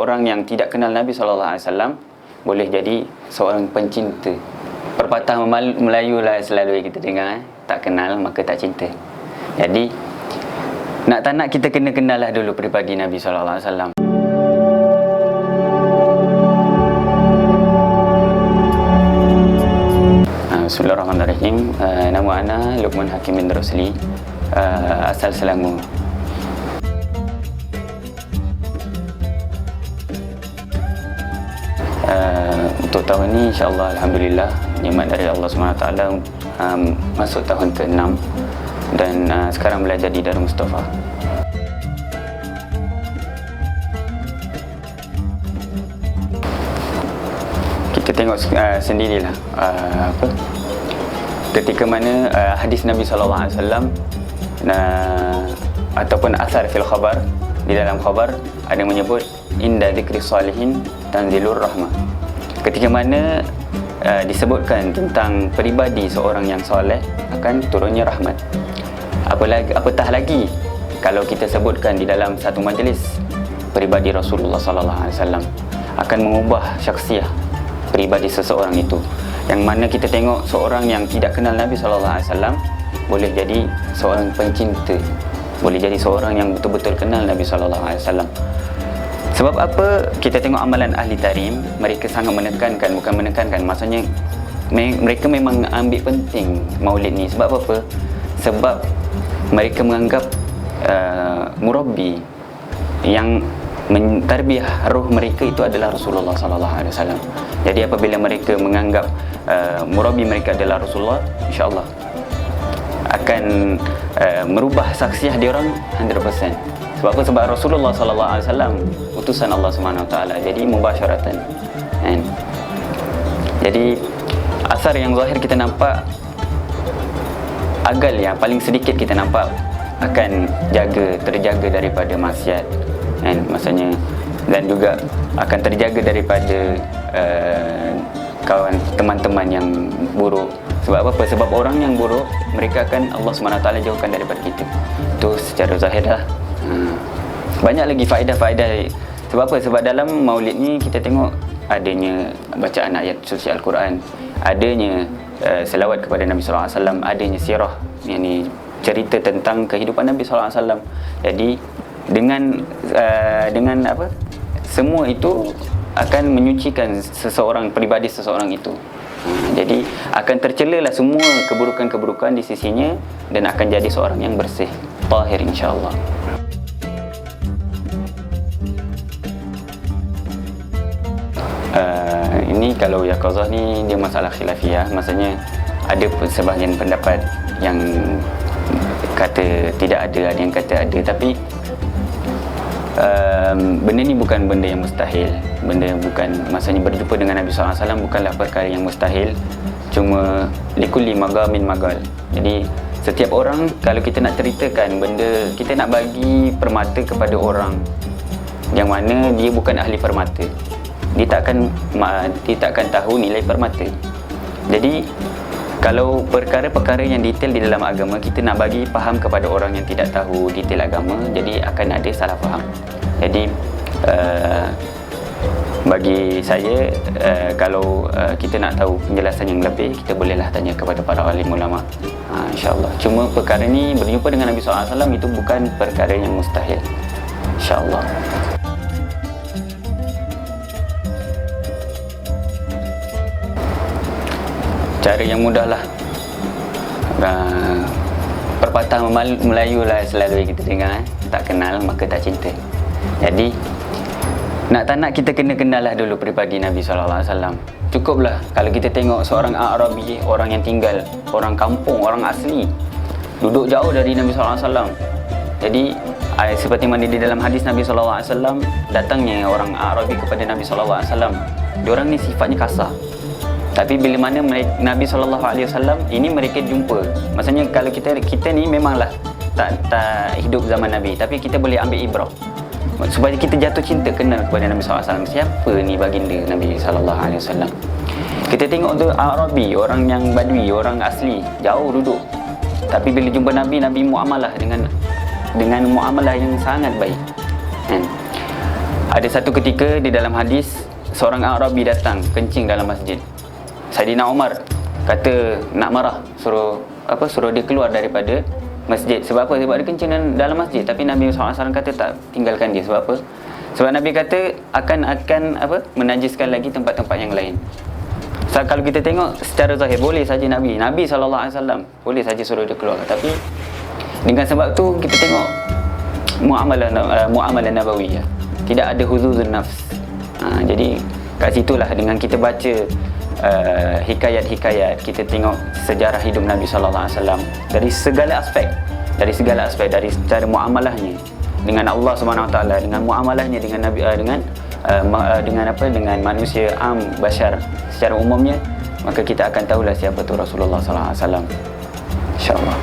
seorang yang tidak kenal Nabi SAW boleh jadi seorang pencinta. Pepatah Melayu lah selalu kita dengar, tak kenal maka tak cinta. Jadi nak tak nak kita kena kenal lah dulu peribadi Nabi SAW. Bismillahirrahmanirrahim. Nama ana Luqman Hakim bin Rosli, asal Selangor. Untuk tahun ni insyaAllah Alhamdulillah nikmat dari Allah SWT, masuk tahun ke-6 dan sekarang belajar di Darul Mustafa. Kita tengok sendirilah ketika mana hadis Nabi SAW ataupun asar fil khabar, di dalam khabar ada menyebut inda dzikri salihin tanzilur rahmah. Ketika mana disebutkan tentang peribadi seorang yang soleh akan turunnya rahmat. Apatah lagi kalau kita sebutkan di dalam satu majlis peribadi Rasulullah SAW akan mengubah syakhsiah peribadi seseorang itu. Yang mana kita tengok seorang yang tidak kenal Nabi SAW boleh jadi seorang pencinta, boleh jadi seorang yang betul-betul kenal Nabi SAW. Sebab apa? Kita tengok amalan ahli tarim, mereka sangat menekankan, bukan menekankan, maksudnya mereka memang ambil penting maulid ni. Sebab apa? Sebab mereka menganggap murabbi yang mentarbiah roh mereka itu adalah Rasulullah SAW. Jadi apabila mereka menganggap murabbi mereka adalah Rasulullah, insyaAllah akan merubah saksiah dia orang 100%. Sebab apa? Sebab Rasulullah SAW utusan Allah SWT. Jadi mubasyaratan, kan? Jadi asar yang zahir kita nampak, agal yang paling sedikit kita nampak akan terjaga daripada maksiat, kan? Maksudnya, dan juga akan terjaga daripada teman-teman yang buruk. Sebab apa? Sebab orang yang buruk mereka akan Allah SWT jauhkan daripada kita. Itu secara zahir lah. Banyak lagi faedah-faedah. Sebab apa? Sebab dalam maulid ni kita tengok adanya bacaan ayat suci Al-Quran, adanya selawat kepada Nabi SAW, adanya sirah, yakni cerita tentang kehidupan Nabi SAW. Jadi dengan apa? Semua itu akan menyucikan peribadi seseorang itu. Jadi akan tercelalah semua keburukan-keburukan di sisinya dan akan jadi seorang yang bersih, tahir, insyaAllah. Ini kalau yaqazah ni dia masalah khilafiyah, maksudnya ada sebahagian pendapat yang kata tidak ada yang kata ada, tapi benda ni bukan benda yang mustahil. Maksudnya berjumpa dengan Nabi SAW bukanlah perkara yang mustahil, cuma likulli magamin magal. Jadi setiap orang, kalau kita nak ceritakan benda, kita nak bagi permata kepada orang yang mana dia bukan ahli permata, dia tak akan tahu nilai permata. Jadi kalau perkara-perkara yang detail di dalam agama kita nak bagi faham kepada orang yang tidak tahu detail agama, jadi akan ada salah faham. Jadi bagi saya, kalau kita nak tahu penjelasan yang lebih, kita bolehlah tanya kepada para alim ulama, insyaAllah. Cuma perkara ni berjumpa dengan Nabi SAW itu bukan perkara yang mustahil, insyaAllah. Cara yang mudah lah, pepatah Melayu lah selalu kita dengar, tak kenal maka tak cinta. Jadi nak tak nak kita kena kenal lah dulu peribadi Nabi SAW. Cukuplah kalau kita tengok seorang Arabi, orang yang tinggal, orang kampung, orang asli, duduk jauh dari Nabi SAW. Jadi seperti mana di dalam hadis Nabi SAW, datangnya orang Arabi kepada Nabi SAW, diorang ni sifatnya kasar. Tapi bila mana Nabi SAW ini mereka jumpa, maksudnya kalau kita ni memanglah tak hidup zaman Nabi, tapi kita boleh ambil ibrah supaya kita jatuh cinta, kenal kepada Nabi SAW. Siapa ni baginda Nabi SAW? Kita tengok tu Arabi, orang yang Badui, orang asli, jauh duduk, tapi bila jumpa Nabi, Nabi muamalah dengan muamalah yang sangat baik, kan? Ada satu ketika di dalam hadis, seorang Arabi datang kencing dalam masjid. Saidina Umar kata nak marah, suruh dia keluar daripada masjid. Sebab apa? Sebab dia kencing dalam masjid. Tapi Nabi SAW kata tak, tinggalkan dia. Sebab apa? Sebab Nabi kata akan menajiskan lagi tempat-tempat yang lain. So, kalau kita tengok secara zahir, boleh saja Nabi SAW boleh saja suruh dia keluar. Tapi dengan sebab tu kita tengok muamalah nabawiyah, tidak ada huzuzun nafs. Jadi kat situlah dengan kita baca hikayat-hikayat, kita tengok sejarah hidup Nabi SAW dari segala aspek, dari secara muamalahnya dengan Allah SWT, dengan muamalahnya dengan Nabi, dengan manusia bashar secara umumnya, maka kita akan tahulah siapa tu Rasulullah SAW, insya-Allah.